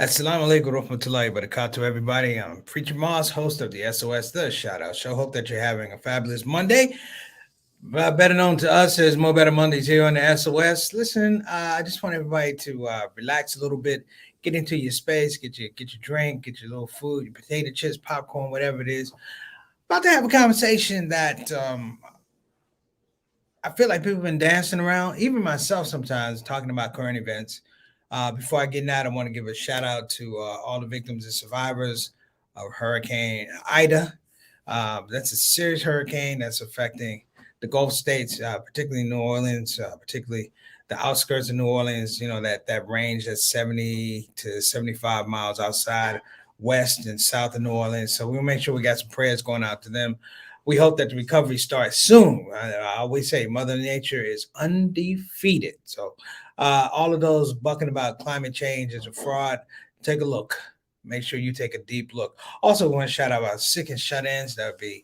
Assalamu alaikum warahmatullahi wabarakatuh, everybody. I'm Preacher Moss, host of the SOS, the Shout Out Show. Hope that you're having a fabulous Monday. Better known to us as Mo Better Mondays here on the SOS. Listen, I just want everybody to relax a little bit, get into your space, get your drink, get your little food, your potato chips, popcorn, whatever it is. About to have a conversation that I feel like people have been dancing around, even myself sometimes, talking about current events. Before I get in that, I want to give a shout out to all the victims and survivors of Hurricane Ida. That's a serious hurricane that's affecting the Gulf states, particularly New Orleans, particularly the outskirts of New Orleans. You know that range that's 70 to 75 miles outside west and south of New Orleans. So we'll make sure we got some prayers going out to them. We hope that the recovery starts soon. I always say Mother Nature is undefeated. So all of those bucking about climate change is a fraud. Take a look. Make sure you take a deep look. Also, want to shout out our sick and shut-ins. That would be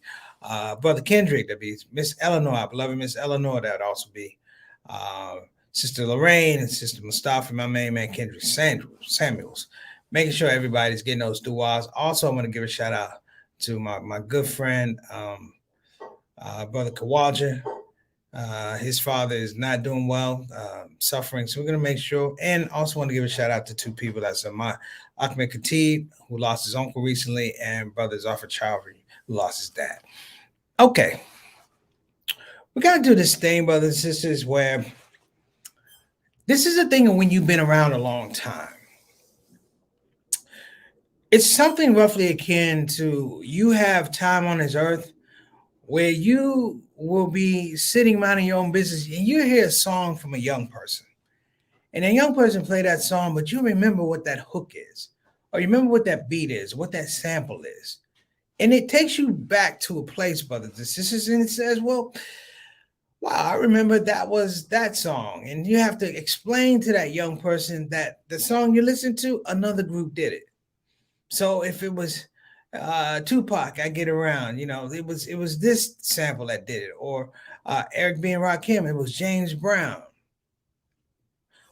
Brother Kendrick. That'd be Miss Eleanor, our beloved Miss Eleanor. That'd also be uh, Sister Lorraine and Sister Mustafa, my main man Kendrick Samuels. Making sure everybody's getting those duas. Also, I want to give a shout out to my good friend, Brother Kawaja. His father is not doing well, suffering. So we're going to make sure. And also want to give a shout out to two people. That's my Ahmed Khatib, who lost his uncle recently, and Brother Zafar Chowdhury, who lost his dad. Okay. We got to do this thing, brothers and sisters, where this is a thing of when you've been around a long time. It's something roughly akin to you have time on this earth where you will be sitting minding your own business and you hear a song from a young person. And a young person play that song, but you remember what that hook is, or you remember what that beat is, what that sample is. And it takes you back to a place, brothers and sisters, and it says, well, wow, I remember that was that song. And you have to explain to that young person that the song you listened to, another group did it. So if it was Tupac, I Get Around, it was this sample that did it, or Eric B. and Rakim, it was James Brown.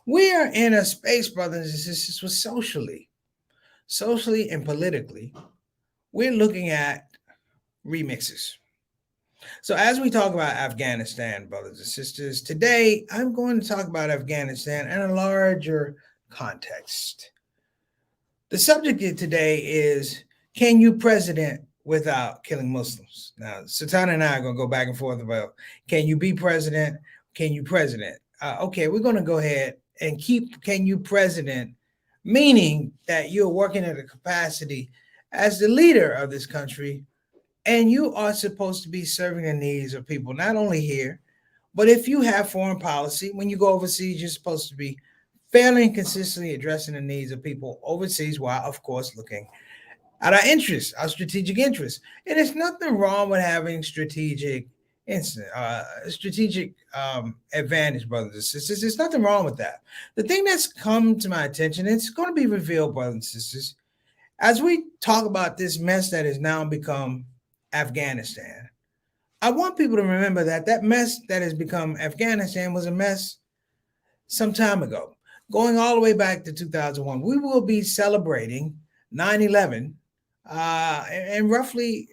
We are in a space, brothers and sisters, with socially and politically, we're looking at remixes. So as we talk about Afghanistan, brothers and sisters, today I'm going to talk about Afghanistan in a larger context. The subject of today is, can you president without killing Muslims? Now, Sultana and I are going to go back and forth about, can you be president? Can you president? Okay, we're going to go ahead and keep can you president, meaning that you're working at a capacity as the leader of this country, and you are supposed to be serving the needs of people, not only here, but if you have foreign policy, when you go overseas, you're supposed to be fairly and consistently addressing the needs of people overseas while, of course, looking at our interests, our strategic interests. And there's nothing wrong with having strategic advantage, brothers and sisters. There's nothing wrong with that. The thing that's come to my attention, it's going to be revealed, brothers and sisters, as we talk about this mess that has now become Afghanistan. I want people to remember that that mess that has become Afghanistan was a mess some time ago, going all the way back to 2001. We will be celebrating 9/11 in roughly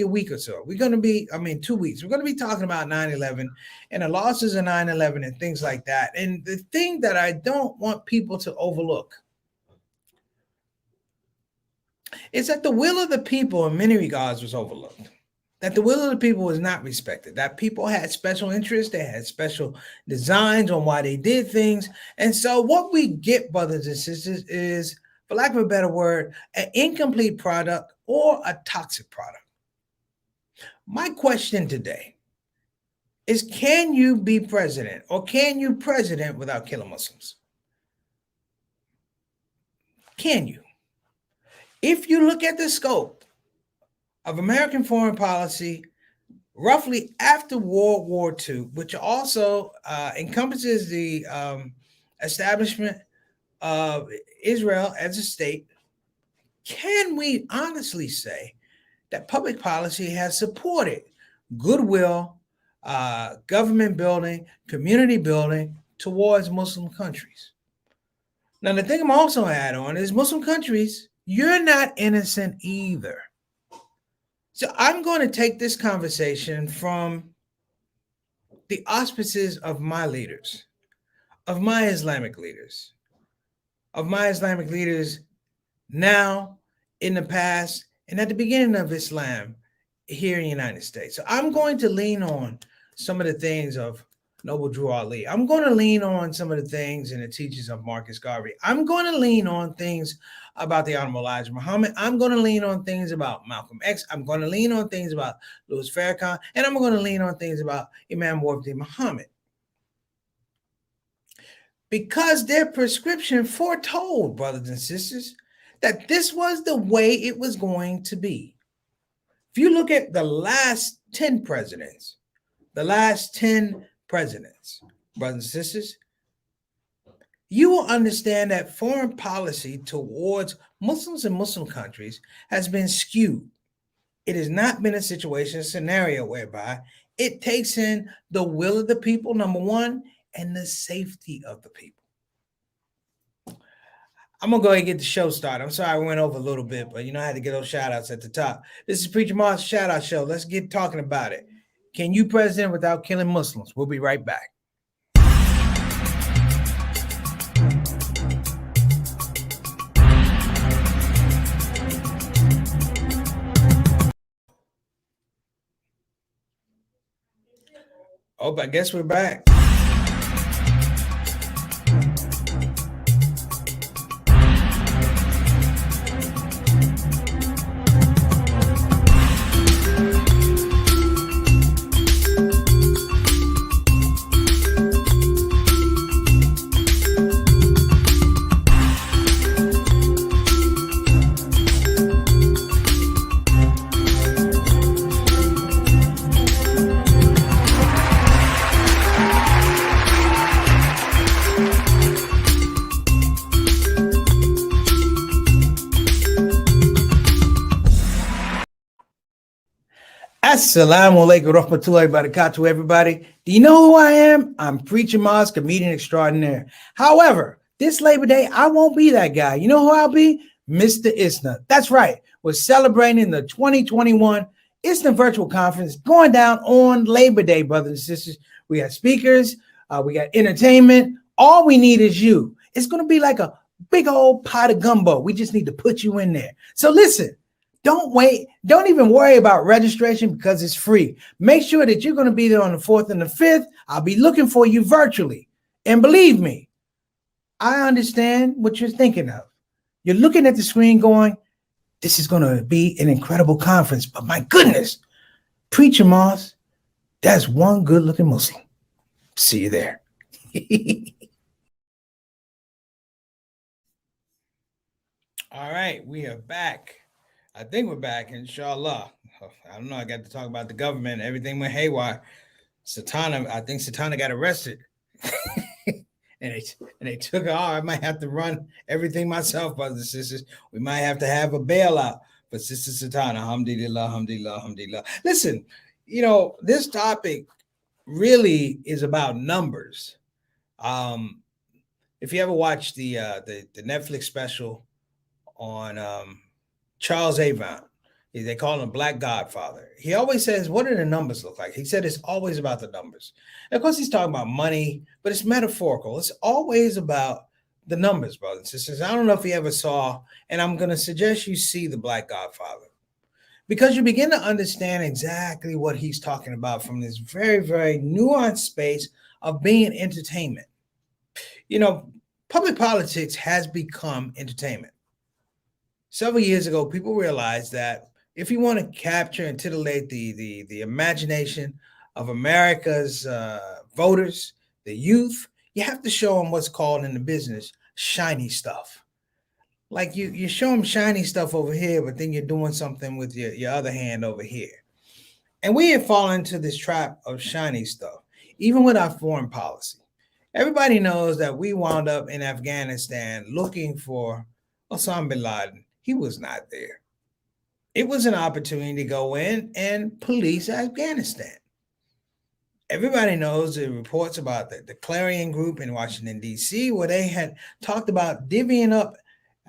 a week or so. We're going to be, 2 weeks. We're going to be talking about 9/11 and the losses of 9/11 and things like that. And the thing that I don't want people to overlook is that the will of the people in many regards was overlooked. That the will of the people was not respected, that people had special interests, they had special designs on why they did things. And so what we get, brothers and sisters, is, for lack of a better word, an incomplete product or a toxic product. My question today is, can you be president, or can you president without killing Muslims? Can you? If you look at the scope of American foreign policy, roughly after World War II, which also encompasses the establishment of Israel as a state, can we honestly say that public policy has supported goodwill, government building, community building towards Muslim countries? Now, the thing I'm also add on is Muslim countries, you're not innocent either. So I'm going to take this conversation from the auspices of my leaders, of my Islamic leaders, of my Islamic leaders now, in the past, and at the beginning of Islam here in the United States. So I'm going to lean on some of the things of Noble Drew Ali. I'm going to lean on some of the things and the teachings of Marcus Garvey. I'm going to lean on things about the Honorable Elijah Muhammad. I'm going to lean on things about Malcolm X. I'm going to lean on things about Louis Farrakhan. And I'm going to lean on things about Imam Wardi Muhammad. Because their prescription foretold, brothers and sisters, that this was the way it was going to be. If you look at the last 10 presidents, brothers and sisters, you will understand that foreign policy towards Muslims and Muslim countries has been skewed. It has not been a scenario whereby it takes in the will of the people, number one, and the safety of the people. I'm going to go ahead and get the show started. I'm sorry I went over a little bit, but I had to get those shout outs at the top. This is Preacher Moss Shout Out Show. Let's get talking about it. Can you president without killing Muslims? We'll be right back. Oh, I guess we're back. Assalamu alaikum rahmatullahi barakatuh, everybody. Do you know who I am? I'm Preacher Moss, comedian extraordinaire. However, this Labor Day, I won't be that guy. You know who I'll be? Mr. ISNA. That's right. We're celebrating the 2021 ISNA Virtual Conference going down on Labor Day, brothers and sisters. We got speakers. We got entertainment. All we need is you. It's going to be like a big old pot of gumbo. We just need to put you in there. So listen. Don't wait. Don't even worry about registration because it's free. Make sure that you're going to be there on the 4th and the 5th. I'll be looking for you virtually. And believe me, I understand what you're thinking of. You're looking at the screen going, this is going to be an incredible conference. But my goodness, Preacher Moss, that's one good-looking Muslim. See you there. All right, we are back. I think we're back, inshallah. I don't know. I got to talk about the government. Everything went haywire. I think Satana got arrested. and they took her off. I might have to run everything myself, brothers and sisters. We might have to have a bailout for Sister Satana. Alhamdulillah, alhamdulillah, alhamdulillah. Listen, this topic really is about numbers. If you ever watch the Netflix special on Charles Avon, they call him Black Godfather. He always says, what do the numbers look like? He said it's always about the numbers. And of course, he's talking about money, but it's metaphorical. It's always about the numbers, brothers and sisters. I don't know if you ever saw, and I'm going to suggest you see the Black Godfather, because you begin to understand exactly what he's talking about from this very, very nuanced space of being entertainment. Public politics has become entertainment. Several years ago, people realized that if you want to capture and titillate the imagination of America's voters, the youth, you have to show them what's called in the business shiny stuff. Like you show them shiny stuff over here, but then you're doing something with your other hand over here. And we have fallen into this trap of shiny stuff, even with our foreign policy. Everybody knows that we wound up in Afghanistan looking for Osama bin Laden. He was not there. It was an opportunity to go in and police Afghanistan. Everybody knows the reports about the Clarion Group in Washington, D.C., where they had talked about divvying up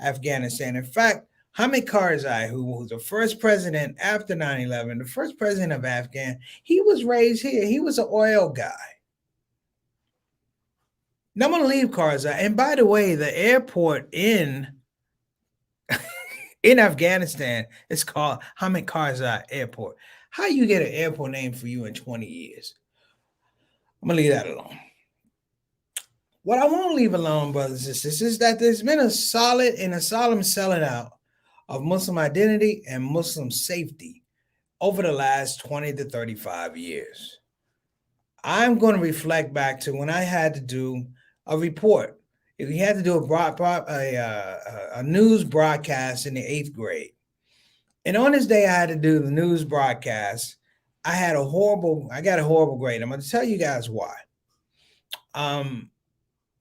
Afghanistan. In fact, Hamid Karzai, who was the first president after 9/11, the first president of Afghan, he was raised here. He was an oil guy. Now I'm going to leave Karzai. And by the way, the airport in Afghanistan is called Hamid Karzai Airport. How you get an airport name for you in 20 years? I'm going to leave that alone. What I won't leave alone, brothers and sisters, is that there's been a solid and a solemn selling out of Muslim identity and Muslim safety over the last 20 to 35 years. I'm going to reflect back to when I had to do a report. If you had to do a news broadcast in the 8th grade. And on this day I had to do the news broadcast, I got a horrible grade. I'm going to tell you guys why.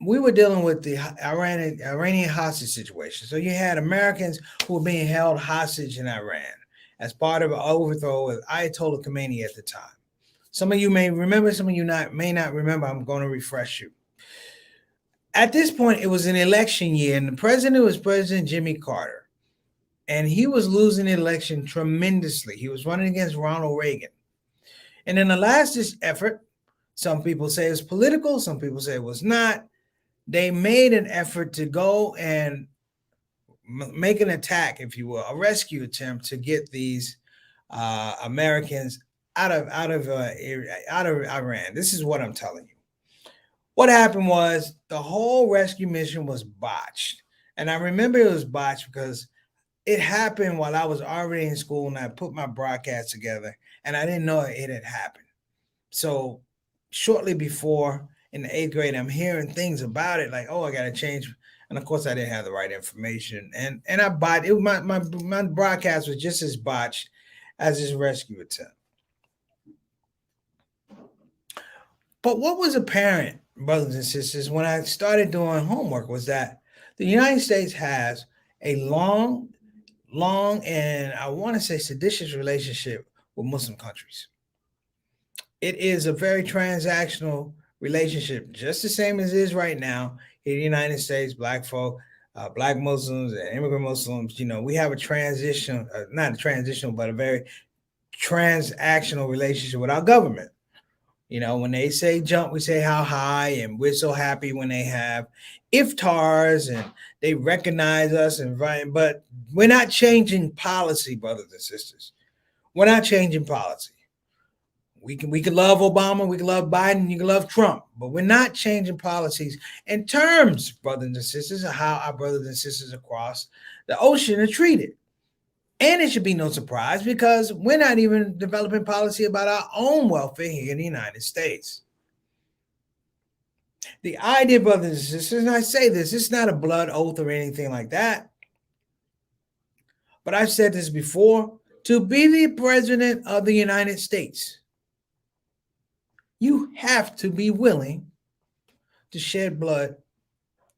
We were dealing with the Iranian hostage situation. So you had Americans who were being held hostage in Iran as part of an overthrow of Ayatollah Khomeini at the time. Some of you may remember, some of you may not remember. I'm going to refresh you. At this point, it was an election year, and the president was President Jimmy Carter, and he was losing the election tremendously. He was running against Ronald Reagan. And in the last effort, some people say it was political, some people say it was not. They made an effort to go and make an attack, if you will, a rescue attempt to get these Americans out of Iran. This is what I'm telling you. What happened was the whole rescue mission was botched. And I remember it was botched because it happened while I was already in school and I put my broadcast together and I didn't know it had happened. So shortly before in the 8th grade, I'm hearing things about it like, oh, I got to change. And of course, I didn't have the right information. And I botched it. My broadcast was just as botched as this rescue attempt. But what was apparent, brothers and sisters, when I started doing homework was that the United States has a long, and I want to say seditious relationship with Muslim countries. It is a very transactional relationship, just the same as it is right now in the United States. Black folk, Black Muslims, and immigrant Muslims, we have a transition, not a transitional, but a very transactional relationship with our government. When they say jump, we say how high, and we're so happy when they have iftars and they recognize us but we're not changing policy, brothers and sisters. We're not changing policy. We can love Obama, we can love Biden, you can love Trump, but we're not changing policies in terms, brothers and sisters, of how our brothers and sisters across the ocean are treated. And it should be no surprise because we're not even developing policy about our own welfare here in the United States. The idea, brothers and sisters, and I say this, it's not a blood oath or anything like that. But I've said this before, to be the president of the United States, you have to be willing to shed blood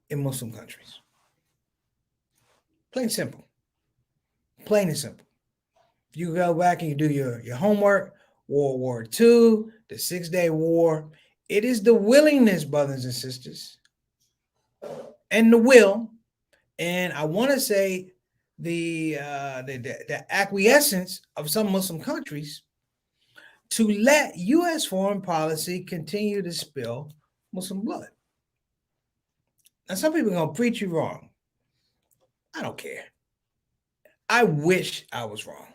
in Muslim countries. Plain and simple. Plain and simple. If you go back and you do your homework, World War II, the 6-Day War, it is the willingness, brothers and sisters, and the will, and I want to say the acquiescence of some Muslim countries to let U.S. foreign policy continue to spill Muslim blood. Now, some people are going to preach you wrong. I don't care. I wish I was wrong.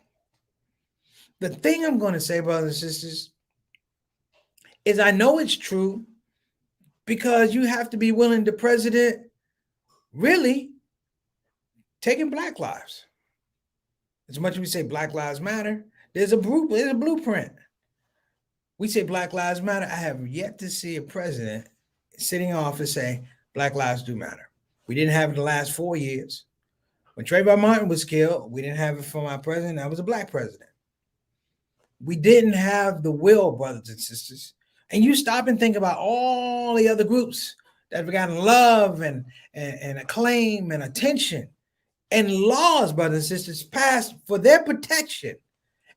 The thing I'm going to say, brothers and sisters, is I know it's true because you have to be willing to president really taking Black lives. As much as we say Black Lives Matter, there's a blueprint. We say Black Lives Matter. I have yet to see a president sitting in office say Black lives do matter. We didn't have it the last 4 years. When Trayvon Martin was killed, we didn't have it from our president. That was a Black president. We didn't have the will, brothers and sisters. And you stop and think about all the other groups that have gotten love and acclaim and attention and laws, brothers and sisters, passed for their protection.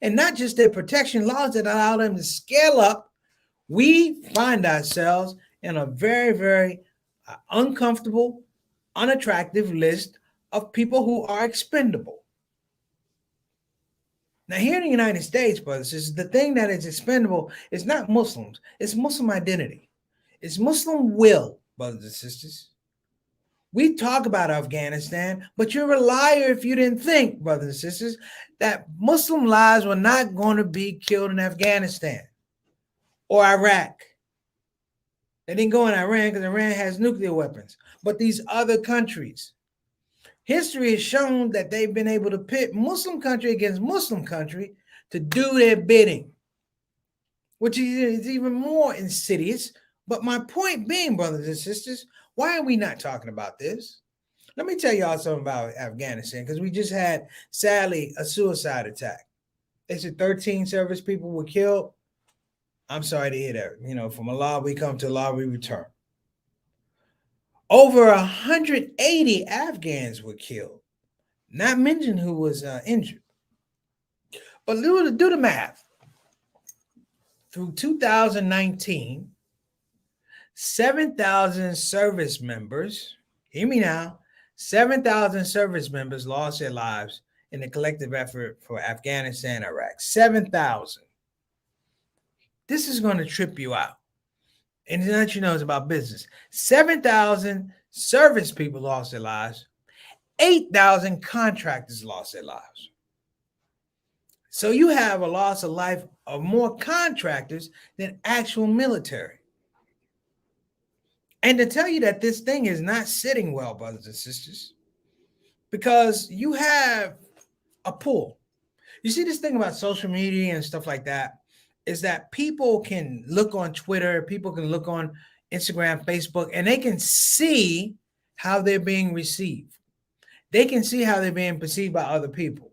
And not just their protection, laws that allow them to scale up We find ourselves in a very, very uncomfortable, unattractive list of people who are expendable. Now, here in the United States, brothers, is the thing that is expendable is not Muslims, it's Muslim identity, it's Muslim will, brothers and sisters. We talk about Afghanistan, but you're a liar if you didn't think, brothers and sisters, that Muslim lives were not going to be killed in Afghanistan or Iraq. They didn't go in Iran because Iran has nuclear weapons. But these other countries, history has shown that they've been able to pit Muslim country against Muslim country to do their bidding, which is even more insidious. But my point being, brothers and sisters, why are we not talking about this? Let me tell y'all something about Afghanistan, because we just had, sadly, a suicide attack. They said 13 service people were killed. I'm sorry to hear that. From Allah we come, to Allah we return. Over 180 Afghans were killed, not mention who was injured. But do the math. Through 2019, 7,000 service members, hear me now, 7,000 service members lost their lives in the collective effort for Afghanistan and Iraq. 7,000. This is going to trip you out. And to let you know, it's about business. 7,000 service people lost their lives. 8,000 contractors lost their lives. So you have a loss of life of more contractors than actual military. And to tell you that this thing is not sitting well, brothers and sisters, because you have a pull. You see, this thing about social media and stuff like that is that people can look on Twitter, people can look on Instagram, Facebook, and they can see how they're being received. They can see how they're being perceived by other people.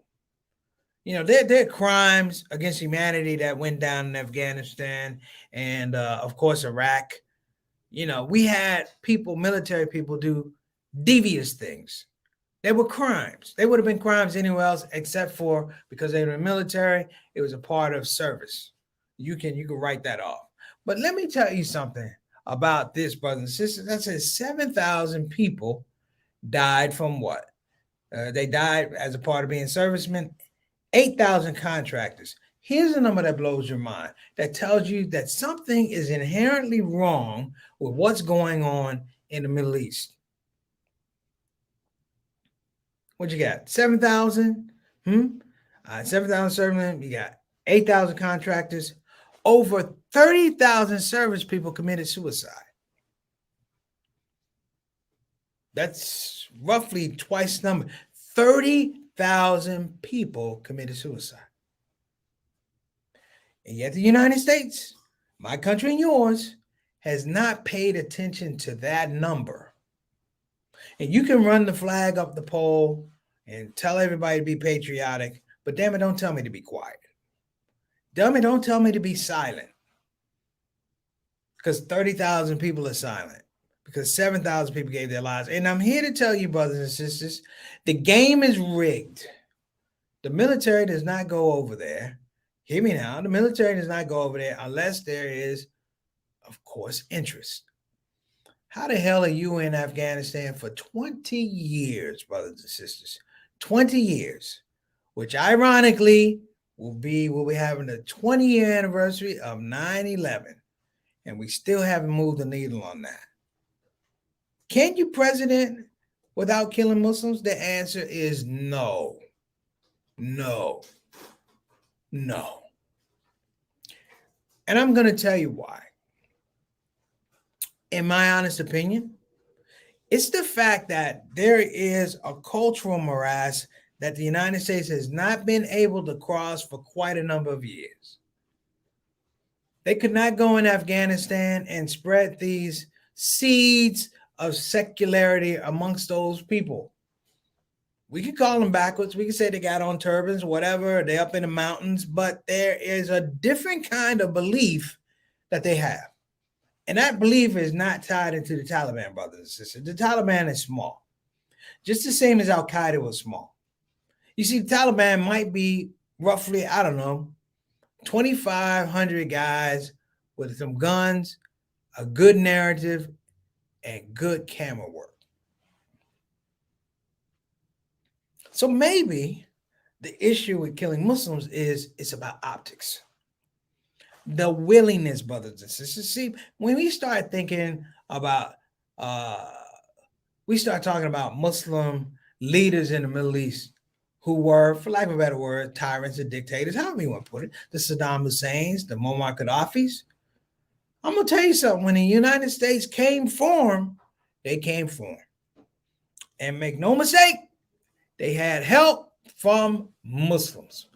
There are crimes against humanity that went down in Afghanistan and, of course, Iraq. We had military people do devious things. They were crimes. They would have been crimes anywhere else except for because they were military. It was a part of service. You can write that off. But let me tell you something about this, brothers and sisters. That says 7,000 people died from what? They died as a part of being servicemen. 8,000 contractors. Here's a number that blows your mind, that tells you that something is inherently wrong with what's going on in the Middle East. What you got? 7,000? 7,000 servicemen. You got 8,000 contractors. Over 30,000 service people committed suicide. That's roughly twice the number. 30,000 people committed suicide. And yet the United States, my country and yours, has not paid attention to that number. And you can run the flag up the pole and tell everybody to be patriotic, but damn it, don't tell me to be quiet. Damn it, don't tell me to be silent. Because 30,000 people are silent. Because 7,000 people gave their lives. And I'm here to tell you, brothers and sisters, the game is rigged. The military does not go over there. Hear me now. The military does not go over there unless there is, of course, interest. How the hell are you in Afghanistan for 20 years, brothers and sisters? 20 years, which ironically we'll be having the 20-year anniversary of 9/11, and we still haven't moved the needle on that. Can you president without killing Muslims? The answer is no. No. No. And I'm going to tell you why. In my honest opinion, it's the fact that there is a cultural morass that the United States has not been able to cross for quite a number of years. They could not go in Afghanistan and spread these seeds of secularity amongst those people. We could call them backwards. We could say they got on turbans, whatever. They're up in the mountains, but there is a different kind of belief that they have. And that belief is not tied into the Taliban, brothers and sisters. The Taliban is small, just the same as Al-Qaeda was small. You see, the Taliban might be roughly, 2,500 guys with some guns, a good narrative, and good camera work. So maybe the issue with killing Muslims is it's about optics. The willingness, brothers and sisters. See, when we start thinking about uh we start talking about Muslim leaders in the Middle East who were, for lack of a better word, tyrants and dictators, however you want to put it, the Saddam Husseins, the Muammar Gaddafis. I'm gonna tell you something. When the United States came for them, they came for them. And make no mistake, they had help from Muslims.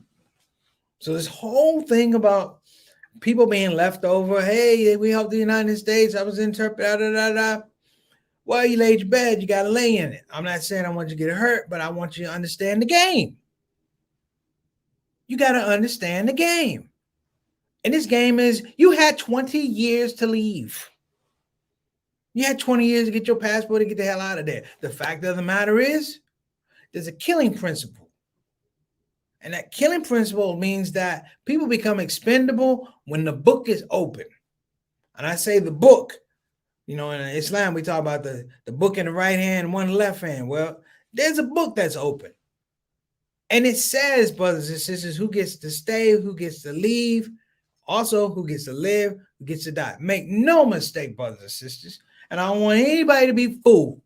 So this whole thing about people being left over, hey, we helped the United States. I was interpreting, da, da, da. Well, you laid your bed, you got to lay in it. I'm not saying I want you to get hurt, but I want you to understand the game. You got to understand the game. And this game is you had 20 years to leave. You had 20 years to get your passport and get the hell out of there. The fact of the matter is, there's a killing principle. And that killing principle means that people become expendable when the book is open. And I say the book. You know, in Islam, we talk about the book in the right hand and one in the left hand. Well, there's a book that's open. And it says, brothers and sisters, who gets to stay, who gets to leave, also who gets to live, who gets to die. Make no mistake, brothers and sisters. And I don't want anybody to be fooled.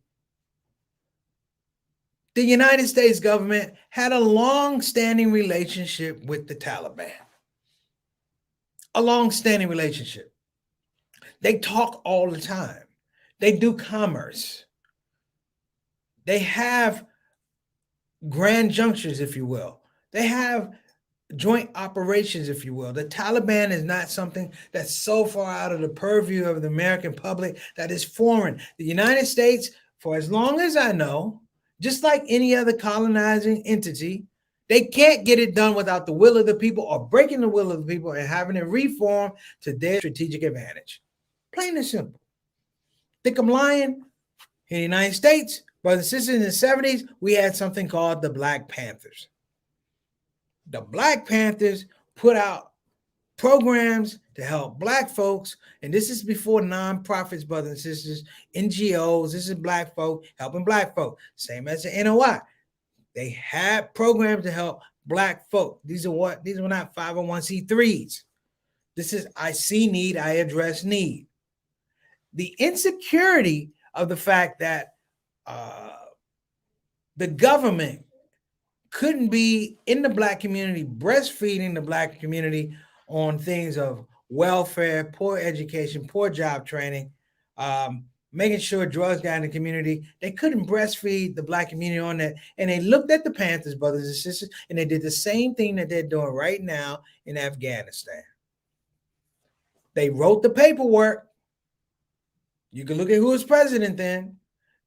The United States government had a long-standing relationship with the Taliban. A long-standing relationship. They talk all the time. They do commerce. They have grand junctures, if you will. They have joint operations, if you will. The Taliban is not something that's so far out of the purview of the American public that is foreign. The United States, for as long as I know, just like any other colonizing entity, they can't get it done without the will of the people or breaking the will of the people and having it reformed to their strategic advantage. Plain and simple. Think I'm lying? In the United States, brothers and sisters, in the 70s, we had something called the Black Panthers. The Black Panthers put out programs to help Black folks, and this is before nonprofits, brothers and sisters, NGOs. This is Black folk helping Black folk, same as the NOI. They had programs to help Black folk. These are what? These were not 501c3s. This is I see need, I address need. The insecurity of the fact that the government couldn't be in the Black community, breastfeeding the Black community on things of welfare, poor education, poor job training, making sure drugs got in the community. They couldn't breastfeed the Black community on that. And they looked at the Panthers, brothers and sisters, and they did the same thing that they're doing right now in Afghanistan. They wrote the paperwork. You can look at who was president then,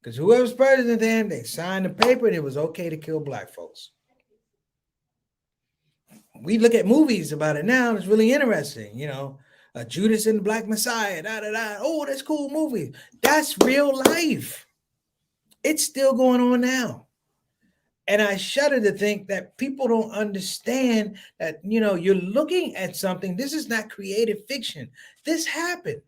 because whoever's president then, they signed the paper and it was okay to kill Black folks. We look at movies about it now. It's really interesting. You know, Judas and the Black Messiah. Da, da, da. Oh, that's cool movie. That's real life. It's still going on now. And I shudder to think that people don't understand that, you know, you're looking at something. This is not creative fiction. This happened.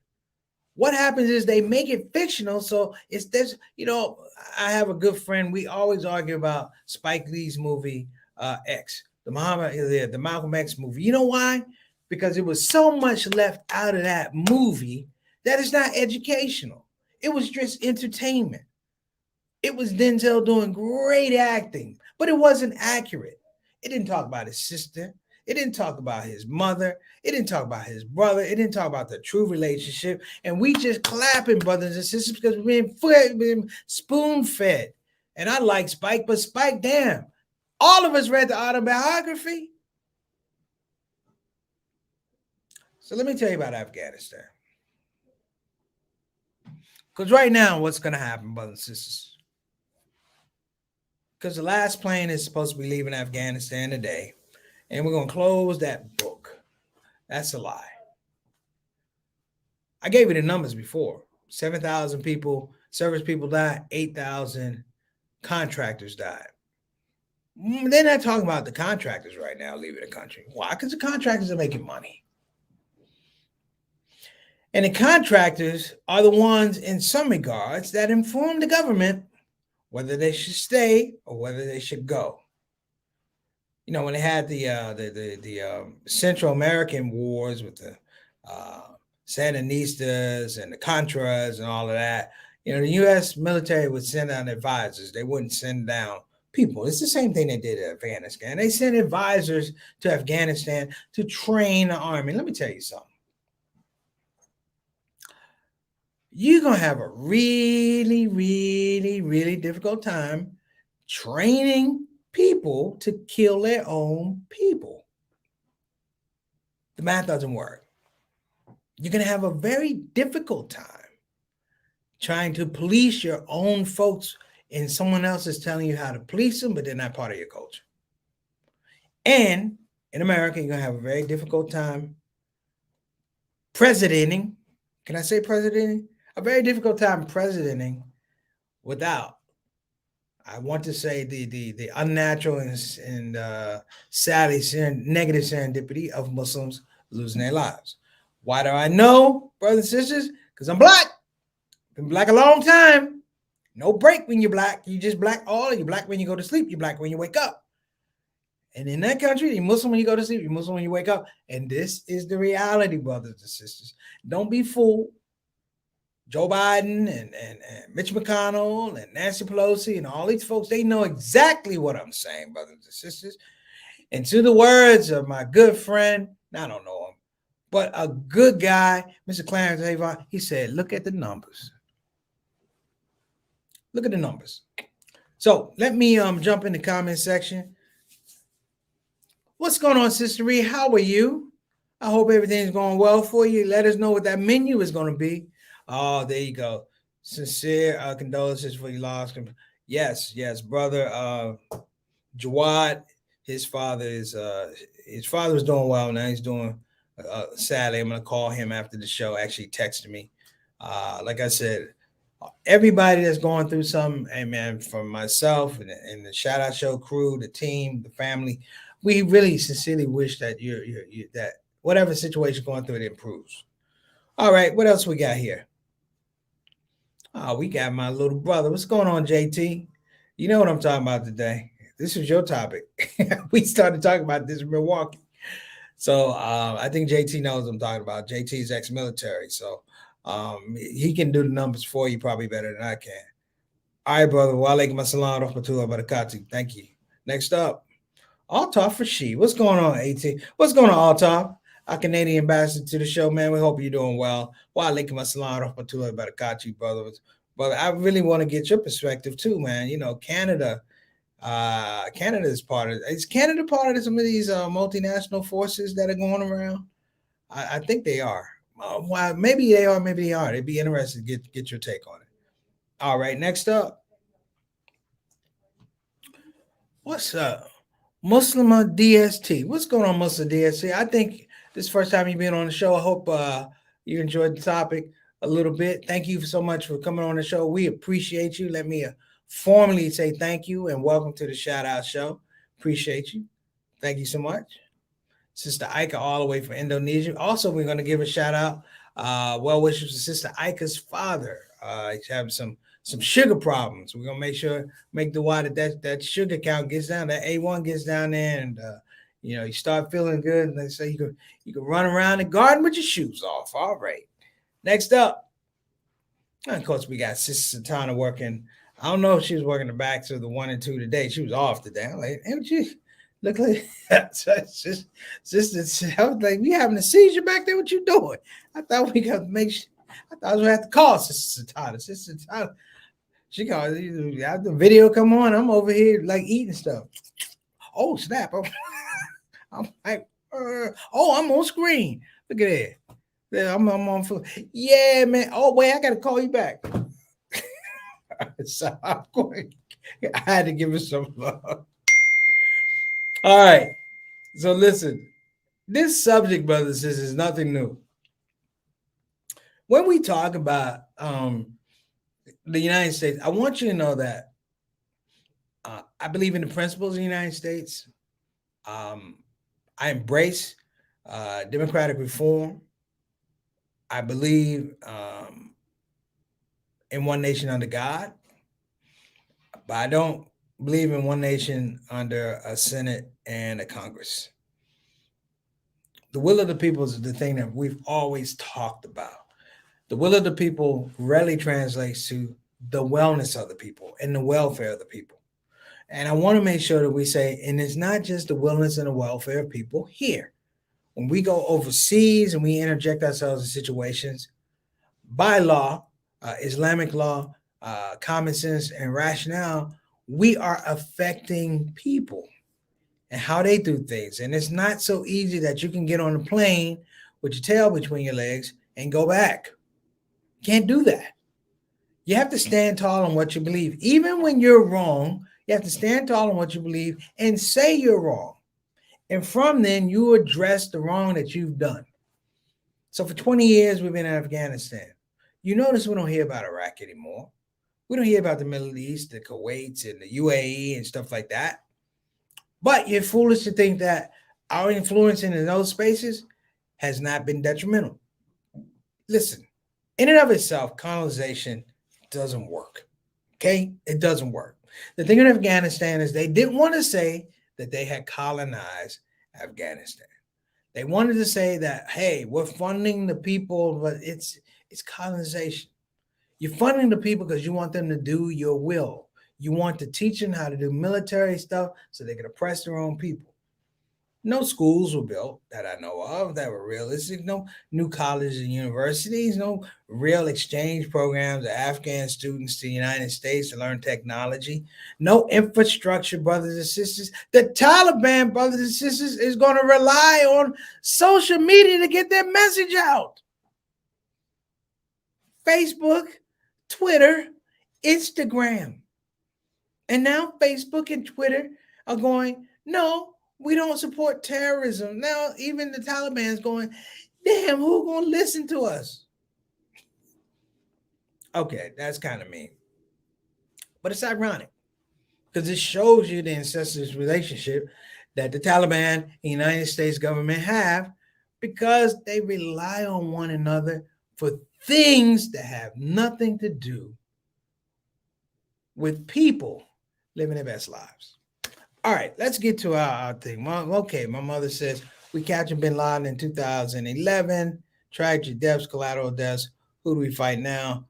What happens is they make it fictional. So it's this, you know, I have a good friend. We always argue about Spike Lee's movie, X, the Malcolm X movie. You know why? Because it was so much left out of that movie that it's not educational. It was just entertainment. It was Denzel doing great acting, but it wasn't accurate. It didn't talk about his sister. It didn't talk about his mother. It didn't talk about his brother. It didn't talk about the true relationship. And we just clapping, brothers and sisters, because we've been spoon-fed. And I like Spike, but Spike, damn. All of us read the autobiography. So let me tell you about Afghanistan. Because right now, what's going to happen, brothers and sisters? Because the last plane is supposed to be leaving Afghanistan today. And we're going to close that book. That's a lie. I gave you the numbers before. 7,000 people, service people died. 8,000 contractors died. They're not talking about the contractors right now leaving the country. Why? Because the contractors are making money. And the contractors are the ones, in some regards, that inform the government whether they should stay or whether they should go. When they had the Central American wars with the uh, Sandinistas and the Contras and all of that, the U.S. military would send out advisors. They wouldn't send down people. It's the same thing they did in Afghanistan. They sent advisors to Afghanistan to train the army. Let me tell you something. You're going to have a really, really, really difficult time training people to kill their own people. The math doesn't work. You're going to have a very difficult time trying to police your own folks, and someone else is telling you how to police them, but they're not part of your culture. And in America, you're going to have a very difficult time presidenting. Can I say presidenting? A very difficult time presidenting without, I want to say, the unnatural and sadly negative serendipity of Muslims losing their lives. Why do I know, brothers and sisters? Because I'm black. Been black a long time. No break when you're black. You just black all. You're black when you go to sleep. You're black when you wake up. And in that country, you're Muslim when you go to sleep. You're Muslim when you wake up. And this is the reality, brothers and sisters. Don't be fooled. Joe Biden and Mitch McConnell and Nancy Pelosi and all these folks, they know exactly what I'm saying, brothers and sisters. And to the words of my good friend, I don't know him, but a good guy, Mr. Clarence Avon, he said, look at the numbers. Look at the numbers. So let me jump in the comment section. What's going on, Sister Ree? How are you? I hope everything's going well for you. Let us know what that menu is going to be. Oh, there you go. Sincere condolences for your loss. Yes, brother. Jawad, his father was doing well. Now he's doing. Sadly, I'm gonna call him after the show. Actually, texted me. Like I said, everybody that's going through something, hey man, from myself and the Shout Out Show crew, the team, the family, we really sincerely wish that you that whatever situation going through, it improves. All right, what else we got here? Oh, we got my little brother. What's going on, JT? You know what I'm talking about today. This is your topic. We started talking about this in Milwaukee. So I think JT knows what I'm talking about. JT's ex-military. So he can do the numbers for you probably better than I can. All right, brother. Wa alaikum assalam wa rahmatullahi wa barakatuh. Thank you. Next up, Altaf for she. What's going on, AT? What's going on, Altaf? Our Canadian ambassador to the show, man. We hope you're doing well. Wa alaikum assalam wa rahmatullahi wa barakatuh, brother. But I really want to get your perspective too, man. Canada is part of. Is Canada part of some of these multinational forces that are going around? I think they are. Well, maybe they are, maybe they aren't. It'd be interesting to get your take on it. All right, next up. What's up? Muslima DST. What's going on, Muslim DST? I think this is the first time you've been on the show. I hope you enjoyed the topic a little bit. Thank you so much for coming on the show. We appreciate you. Let me formally say thank you and welcome to the Shout Out Show. Appreciate you. Thank you so much. Sister Ika all the way from Indonesia. Also, we're going to give a shout out. Well wishes to Sister Ika's father. He's having some sugar problems. We're going to make the water that sugar count gets down, that A1 gets down there, and you start feeling good. And they say you can run around the garden with your shoes off. All right. Next up, and of course, we got Sister Satana working. I don't know if she was working the backs of the 1 and 2 today. She was off today. I'm like, hey, what you look like? Sister, I was like, we having a seizure back there? What you doing? I thought we got to make sure. I thought I was going to have to call Sister Satana. Sister Satana, she called. After the video come on, I'm over here like eating stuff. Oh, snap. I'm like, oh, I'm on screen. Look at that. Yeah, I'm on foot. Yeah, man. Oh, wait, I got to call you back. So I'm going. I had to give her some love. All right. So listen, this subject, brothers, is nothing new. When we talk about the United States, I want you to know that I believe in the principles of the United States. I embrace democratic reform. I believe in one nation under God, but I don't believe in one nation under a Senate and a Congress. The will of the people is the thing that we've always talked about. The will of the people rarely translates to the wellness of the people and the welfare of the people. And I want to make sure that we say, and it's not just the wellness and the welfare of people here. When we go overseas and we interject ourselves in situations, by law, Islamic law, common sense, and rationale, we are affecting people and how they do things. And it's not so easy that you can get on a plane with your tail between your legs and go back. You can't do that. You have to stand tall on what you believe. Even when you're wrong, you have to stand tall on what you believe and say you're wrong. And from then, you address the wrong that you've done. So for 20 years, we've been in Afghanistan. You notice we don't hear about Iraq anymore. We don't hear about the Middle East, the Kuwaits, and the UAE and stuff like that. But you're foolish to think that our influence in those spaces has not been detrimental. Listen, in and of itself, colonization doesn't work. Okay? It doesn't work. The thing in Afghanistan is they didn't want to say that they had colonized Afghanistan. They wanted to say that, hey, we're funding the people, but it's colonization. You're funding the people because you want them to do your will. You want to teach them how to do military stuff so they can oppress their own people. No schools were built that I know of that were realistic. No new colleges and universities. No real exchange programs of Afghan students to the United States to learn technology. No infrastructure, brothers and sisters. The Taliban, brothers and sisters, is going to rely on social media to get their message out. Facebook, Twitter, Instagram. And now Facebook and Twitter are going, no, we don't support terrorism. Now even the Taliban is going, damn, who gonna listen to us? Okay, that's kind of mean. But it's ironic because it shows you the incestuous relationship that the Taliban and the United States government have because they rely on one another for things that have nothing to do with people living their best lives. All right, let's get to our thing. Okay, my mother says we captured bin Laden in 2011. Tragic deaths, collateral deaths. Who do we fight now?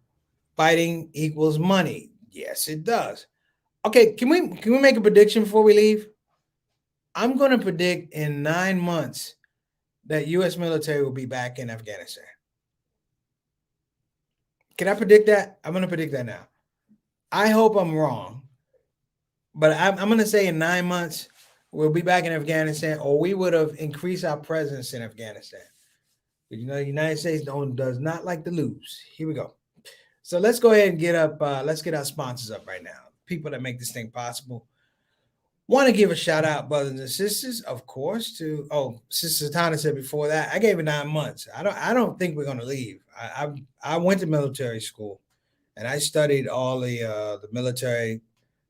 Fighting equals money. Yes, it does. Okay, can we make a prediction before we leave? I'm going to predict in 9 months that U.S. military will be back in Afghanistan. Can I predict that? I'm going to predict that now. I hope I'm wrong, but I'm going to say in 9 months we'll be back in Afghanistan, or we would have increased our presence in Afghanistan. But the United States does not like to lose. Here we go. So let's go ahead and get up. Let's get our sponsors up right now. People that make this thing possible. Want to give a shout out, brothers and sisters, of course, to Sister Satana said before that. I gave it 9 months. I don't think we're going to leave. I went to military school, and I studied all the military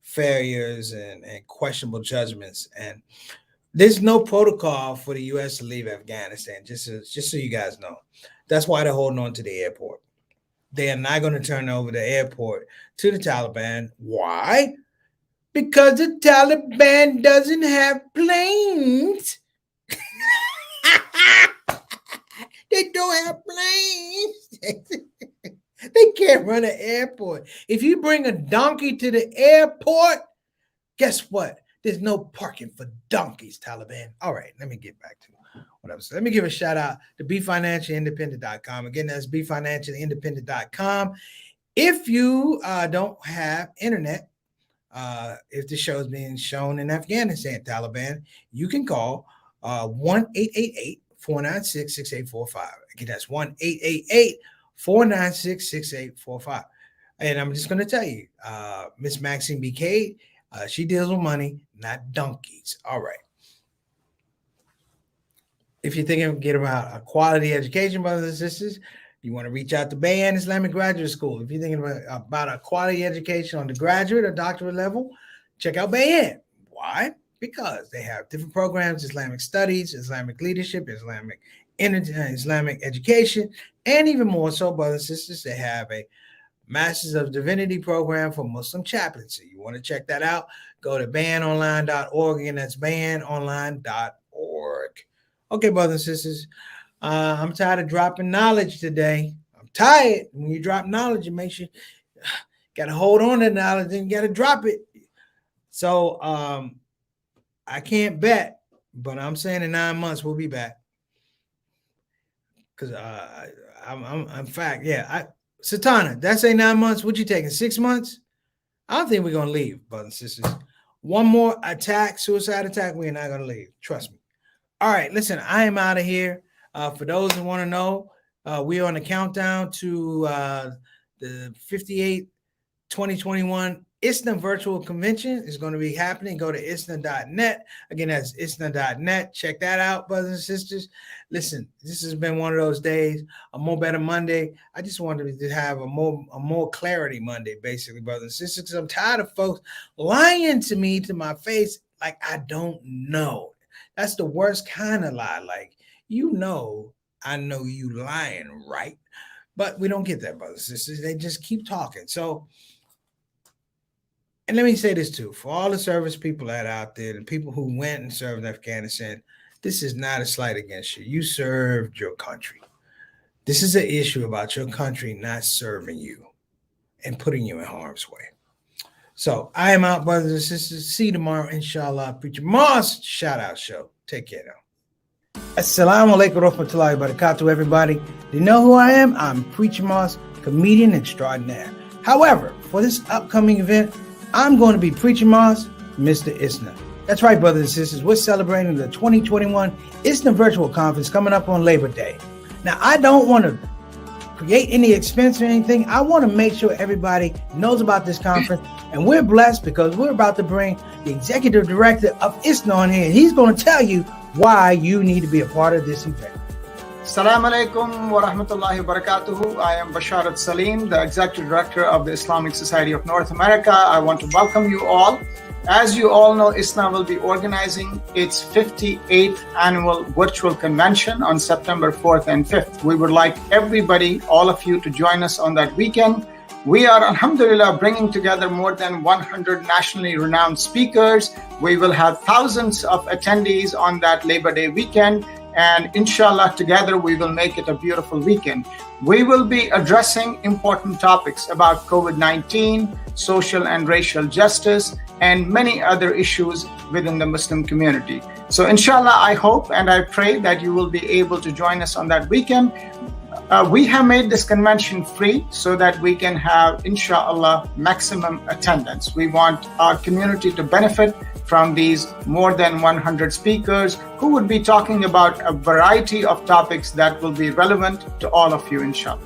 failures and questionable judgments. And there's no protocol for the U.S. to leave Afghanistan. Just so you guys know, that's why they're holding on to the airport. They are not going to turn over the airport to the Taliban. Why? Because the Taliban doesn't have planes. They don't have planes. They can't run an airport. If you bring a donkey to the airport, guess what? There's no parking for donkeys, Taliban. All right, let me get back to what I was saying. Let me give a shout out to BeFinancialIndependent.com. Again, that's BeFinancialIndependent.com. If you don't have internet, if the show is being shown in Afghanistan, Taliban, you can call 1-888-496-6845. Again, that's 1-888-496-6845. And I'm just going to tell you, Miss Maxine B. She deals with money, not donkeys. All right. If you're thinking of getting a quality education, brothers and sisters, you want to reach out to Bayan Islamic Graduate School. If you're thinking about a quality education on the graduate or doctorate level, check out Bayan. Why? Because they have different programs: Islamic studies, Islamic leadership, Islamic Islamic education, and even more so, brothers and sisters, they have a Masters of Divinity program for Muslim chaplaincy. You want to check that out? Go to banonline.org, and that's banonline.org. Okay, brothers and sisters, I'm tired of dropping knowledge today. I'm tired. When you drop knowledge, it makes you got to hold on to knowledge and you got to drop it. So I can't bet, but I'm saying in 9 months we'll be back. Because I'm in fact, yeah. Satana, that's 9 months. What you taking? 6 months? I don't think we're gonna leave, brothers and sisters. One more attack, suicide attack, we're not gonna leave. Trust me. All right, listen, I am out of here. For those who want to know, we're on the countdown to the 58 2021 ISNA virtual convention is going to be happening. Go to isna.net. Again, that's isna.net. Check that out, brothers and sisters. Listen, this has been one of those days, a more better Monday. I just wanted to have a more clarity Monday, basically, brothers and sisters, because I'm tired of folks lying to me to my face like I don't know. That's the worst kind of lie. Like, I know you lying, right? But we don't get that, brothers and sisters. They just keep talking. So, and let me say this too, for all the service people that are out there, the people who went and served in Afghanistan, this is not a slight against you. You served your country. This is an issue about your country not serving you and putting you in harm's way. So I am out, brothers and sisters. See you tomorrow, inshallah. Preacher Moss, shout out show. Take care now. Assalamu alaikum warahmatullahi wabarakatuh, everybody. Do you know who I am? I'm Preacher Moss, comedian extraordinaire. However, for this upcoming event, I'm going to be Preacher Moss, Mr. ISNA. That's right, brothers and sisters. We're celebrating the 2021 ISNA Virtual Conference coming up on Labor Day. Now, I don't want to create any expense or anything. I want to make sure everybody knows about this conference. And we're blessed because we're about to bring the executive director of ISNA on here. He's going to tell you why you need to be a part of this event. Assalamu alaikum wa rahmatullahi wa barakatuhu. I am Basharat Salim, the Executive Director of the Islamic Society of North America. I want to welcome you all. As you all know, ISNA will be organizing its 58th annual virtual convention on September 4th and 5th. We would like everybody, all of you, to join us on that weekend. We are, alhamdulillah, bringing together more than 100 nationally renowned speakers. We will have thousands of attendees on that Labor Day weekend. And inshallah, together we will make it a beautiful weekend. We will be addressing important topics about COVID-19, social and racial justice, and many other issues within the Muslim community. So inshallah, I hope and I pray that you will be able to join us on that weekend. We have made this convention free so that we can have, inshallah, maximum attendance. We want our community to benefit from these more than 100 speakers who would be talking about a variety of topics that will be relevant to all of you, inshallah.